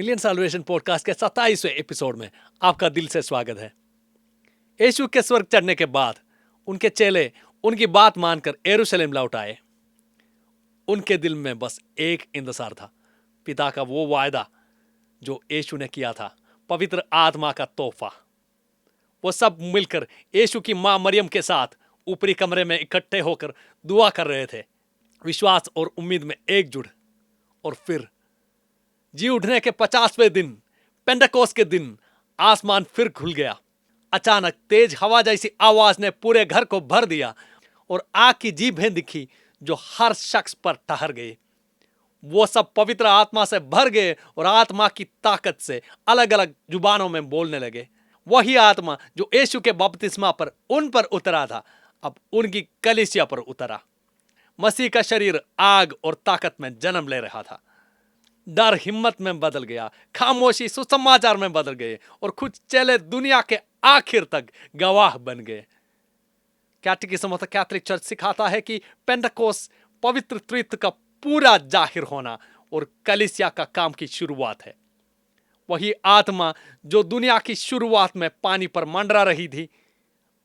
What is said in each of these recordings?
Million solvation podcast के 27वें episode में आपका दिल से स्वागत है। यीशु के स्वर्ग चढ़ने के बाद उनके चेले उनकी बात मानकर यरूशलेम लौट आए। उनके दिल में बस एक इंतजार था, पिता का वो वायदा जो यीशु ने किया था, पवित्र आत्मा का तोहफा। वो सब मिलकर यीशु की मां मरियम के साथ ऊपरी कमरे में इकट्ठे होकर दुआ कर रहे थे, विश्वास और उम्मीद में एकजुट। और फिर जी उठने के 50वें दिन, पेंटेकोस्त के दिन, आसमान फिर खुल गया। अचानक तेज हवा जैसी आवाज ने पूरे घर को भर दिया और आग की जीभें दिखी जो हर शख्स पर ठहर गई। वो सब पवित्र आत्मा से भर गए और आत्मा की ताकत से अलग अलग जुबानों में बोलने लगे। वही आत्मा जो यीशु के बपतिस्मा पर उन पर उतरा था, अब उनकी कलीसिया पर उतरा। मसीह का शरीर आग और ताकत में जन्म ले रहा था। डर हिम्मत में बदल गया, खामोशी सुसमाचार में बदल गए और कुछ चेले दुनिया के आखिर तक गवाह बन गए। कैटेकिज्म ऑफ द कैथोलिक चर्च सिखाता है कि पेंटेकोस्त पवित्र त्रित्व का पूरा जाहिर होना और कलीसिया का काम की शुरुआत है। वही आत्मा जो दुनिया की शुरुआत में पानी पर मंडरा रही थी,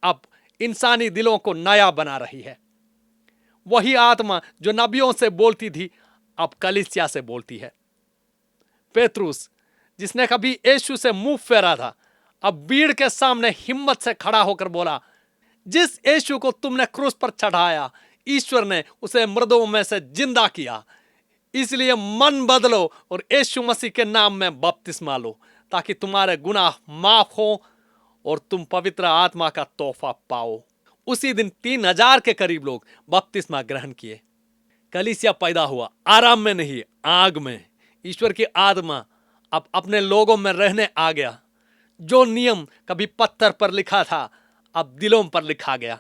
अब इंसानी दिलों को नया बना रही है। वही आत्मा जो नबियों से बोलती थी, अब कलीसिया से बोलती है। पेत्रुस, जिसने कभी यीशु से मुंह फेरा था, अब भीड़ के सामने हिम्मत से खड़ा होकर बोला, जिस यीशु को तुमने क्रूस पर चढ़ाया, ईश्वर ने उसे मृतों में से जिंदा किया। इसलिए मन बदलो और यीशु मसीह के नाम में बपतिस्मा लो, ताकि तुम्हारे गुनाह माफ हो और तुम पवित्र आत्मा का तोहफा पाओ। उसी दिन 3000 के करीब लोग बपतिस्मा ग्रहण किए। कलीसिया पैदा हुआ आराम में नहीं, आग में। ईश्वर की आत्मा अब अपने लोगों में रहने आ गया। जो नियम कभी पत्थर पर लिखा था, अब दिलों पर लिखा गया।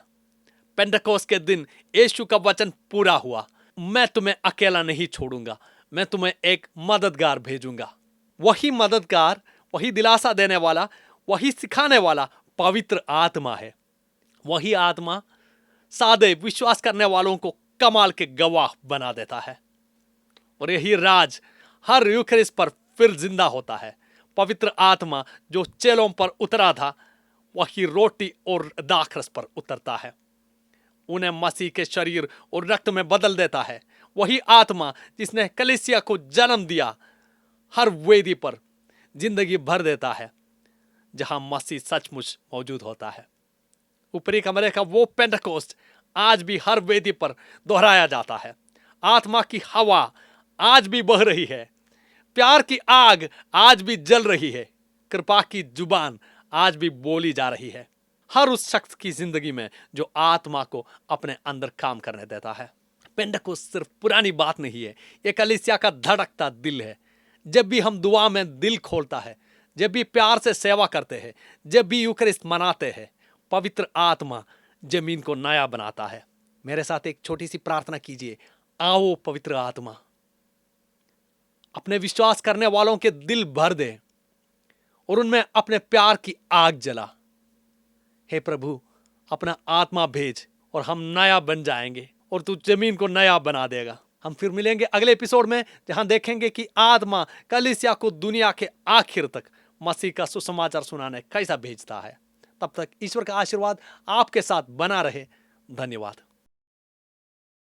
पेंटेकोस्त के दिन यीशु का वचन पूरा हुआ, मैं तुम्हें अकेला नहीं छोड़ूंगा, मैं तुम्हें एक मददगार भेजूंगा। वही मददगार, वही दिलासा देने वाला, वही सिखाने वाला पवित्र आत्मा है। वही आत्मा सादे विश्वास करने वालों को कमाल के गवाह बना देता है। और यही राज हर यूखरिस्ट पर फिर जिंदा होता है। पवित्र आत्मा जो चेलों पर उतरा था, वही रोटी और दाखरस पर उतरता है, उन्हें मसीह के शरीर और रक्त में बदल देता है। वही आत्मा जिसने कलीसिया को जन्म दिया, हर वेदी पर जिंदगी भर देता है जहां मसीह सचमुच मौजूद होता है। ऊपरी कमरे का वो पेंटेकोस्त आज भी हर वेदी पर दोहराया जाता है। आत्मा की हवा आज भी बह रही है, प्यार की आग आज भी जल रही है, कृपा की जुबान आज भी बोली जा रही है हर उस शख्स की जिंदगी में जो आत्मा को अपने अंदर काम करने देता है। पेंटेकोस्त सिर्फ पुरानी बात नहीं है, ये कलीसिया का धड़कता दिल है। जब भी हम दुआ में दिल खोलता है, जब भी प्यार से सेवा करते हैं, जब भी यूखरिस्ट मनाते हैं, पवित्र आत्मा जमीन को नया बनाता है। मेरे साथ एक छोटी सी प्रार्थना कीजिए। आओ पवित्र आत्मा, अपने विश्वास करने वालों के दिल भर दे और उनमें अपने प्यार की आग जला। हे प्रभु, अपना आत्मा भेज और हम नया बन जाएंगे और तू जमीन को नया बना देगा। हम फिर मिलेंगे अगले एपिसोड में, जहां देखेंगे कि आत्मा कलीसिया को दुनिया के आखिर तक मसीह का सुसमाचार सुनाने कैसा भेजता है। तब तक ईश्वर का आशीर्वाद आपके साथ बना रहे। धन्यवाद।